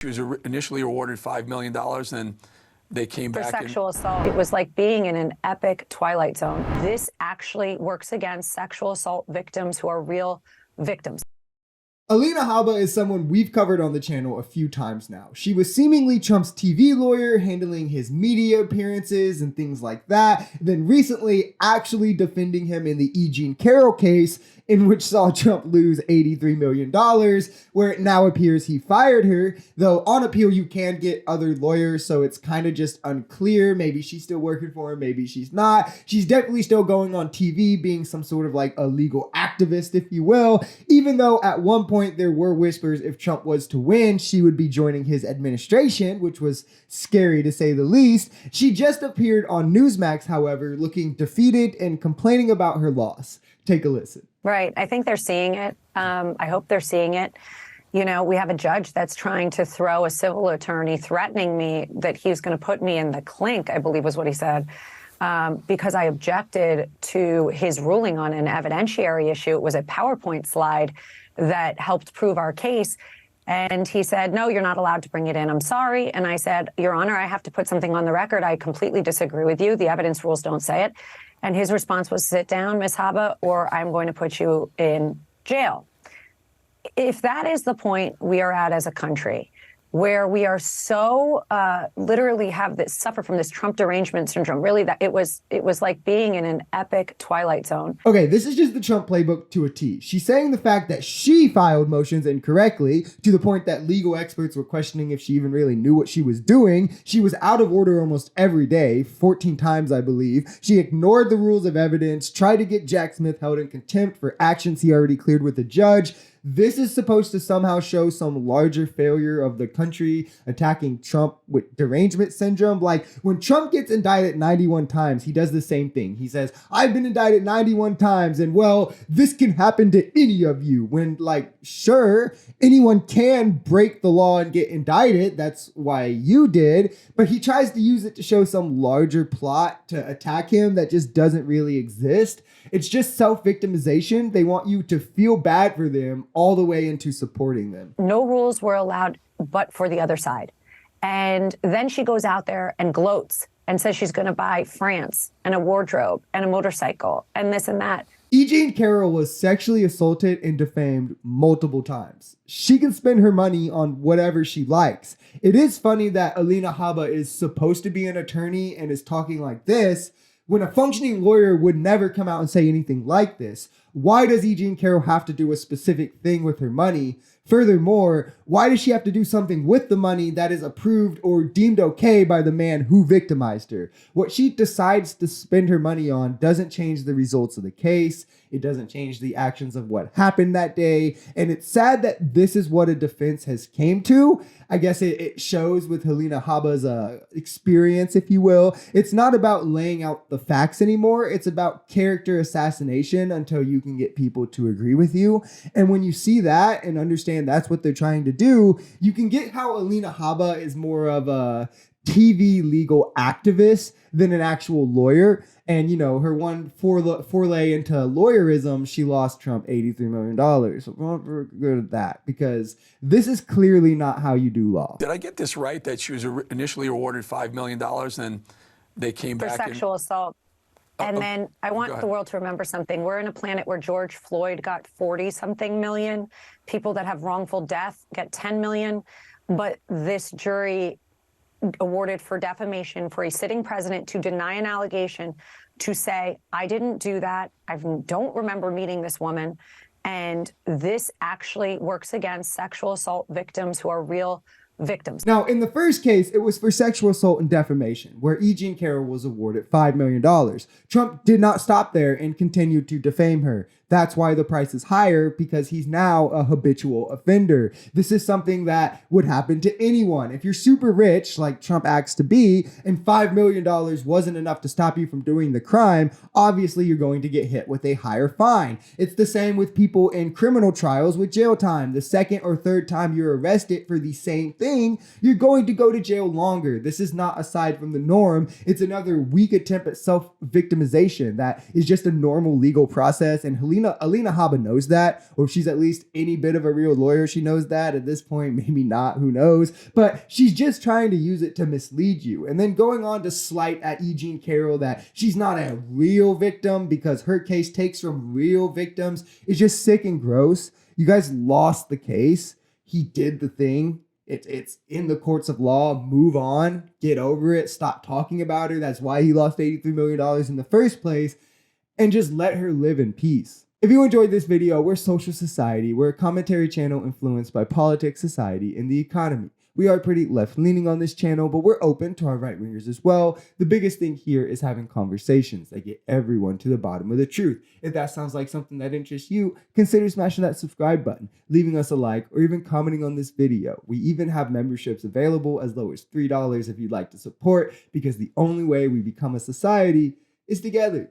She was initially awarded $5 million, and they came for back sexual assault. It was like being in an epic twilight zone. This actually works against sexual assault victims who are real victims. Alina Habba is someone we've covered on the channel a few times now. She was seemingly Trump's TV lawyer, handling his media appearances and things like that, then recently actually defending him in the E. Carroll case, in which saw Trump lose $83 million, where it now appears he fired her, though on appeal you can get other lawyers, so it's kind of just unclear. Maybe she's still working for him, maybe she's not. She's definitely still going on TV, being some sort of like a legal activist, if you will, even though at one point there were whispers if Trump was to win, she would be joining his administration, which was scary to say the least. She just appeared on Newsmax, however, looking defeated and complaining about her loss. Take a listen. Right. I think they're seeing it. I hope they're seeing it. You know, we have a judge that's trying to throw a civil attorney threatening me that he's going to put me in the clink, I believe was what he said, because I objected to his ruling on an evidentiary issue. It was a PowerPoint slide that helped prove our case. And he said, no, you're not allowed to bring it in. I'm sorry. And I said, Your Honor, I have to put something on the record. I completely disagree with you. The evidence rules don't say it. And his response was, sit down, Ms. Habba, or I'm going to put you in jail. If that is the point we are at as a country, where we are so literally have this suffer from this Trump derangement syndrome, really that it was like being in an epic twilight zone. Okay, this is just the Trump playbook to a T. She's saying the fact that she filed motions incorrectly to the point that legal experts were questioning if she even really knew what she was doing. She was out of order almost every day, 14 times, I believe. She ignored the rules of evidence, tried to get Jack Smith held in contempt for actions he already cleared with the judge. This is supposed to somehow show some larger failure of the country attacking Trump with derangement syndrome. Like when Trump gets indicted 91 times, he does the same thing. He says, I've been indicted 91 times and well, this can happen to any of you. When like, sure, anyone can break the law and get indicted. That's why you did. But he tries to use it to show some larger plot to attack him that just doesn't really exist. It's just self-victimization. They want you to feel bad for them all the way into supporting them. No rules were allowed but for the other side. And then she goes out there and gloats and says she's going to buy France and a wardrobe and a motorcycle and this and that. E. Carroll was sexually assaulted and defamed multiple times. She can spend her money on whatever she likes. It is funny that Alina Habba is supposed to be an attorney and is talking like this, when a functioning lawyer would never come out and say anything like this. Why does E. Carroll have to do a specific thing with her money? Furthermore, why does she have to do something with the money that is approved or deemed okay by the man who victimized her? What she decides to spend her money on doesn't change the results of the case. It doesn't change the actions of what happened that day. And it's sad that this is what a defense has came to. I guess it shows with Alina Habba's experience, if you will. It's not about laying out the facts anymore. It's about character assassination until you can get people to agree with you. And when you see that and understand that's what they're trying to do, you can get how Alina Habba is more of a TV legal activist than an actual lawyer. And, you know, her one foray into lawyerism, she lost Trump $83 million. So we're not good at that because this is clearly not how you do law. Did I get this right, that she was initially awarded $5 million, and they came for back sexual assault? And then I want the world to remember something. We're in a planet where George Floyd got 40-something million. People that have wrongful death get 10 million. But this jury awarded for defamation for a sitting president to deny an allegation, to say, I didn't do that. I don't remember meeting this woman. And this actually works against sexual assault victims who are real victims. Now, in the first case, it was for sexual assault and defamation, where E. Carroll was awarded $5 million. Trump did not stop there and continued to defame her. That's why the price is higher, because he's now a habitual offender. This is something that would happen to anyone. If you're super rich, like Trump acts to be, and $5 million wasn't enough to stop you from doing the crime, obviously you're going to get hit with a higher fine. It's the same with people in criminal trials with jail time. The second or third time you're arrested for the same thing, you're going to go to jail longer. This is not aside from the norm. It's another weak attempt at self-victimization that is just a normal legal process, and Alina Alina Habba knows that, or if she's at least any bit of a real lawyer, she knows that. At this point, maybe not, who knows? But she's just trying to use it to mislead you. And then going on to slight at Carroll that she's not a real victim because her case takes from real victims is just sick and gross. You guys lost the case. He did the thing. It's in the courts of law. Move on. Get over it. Stop talking about her. That's why he lost $83 million in the first place. And just let her live in peace. If you enjoyed this video, we're Social Society. We're a commentary channel influenced by politics, society, and the economy. We are pretty left-leaning on this channel, but we're open to our right-wingers as well. The biggest thing here is having conversations that get everyone to the bottom of the truth. If that sounds like something that interests you, consider smashing that subscribe button, leaving us a like, or even commenting on this video. We even have memberships available as low as $3 if you'd like to support, because the only way we become a society is together.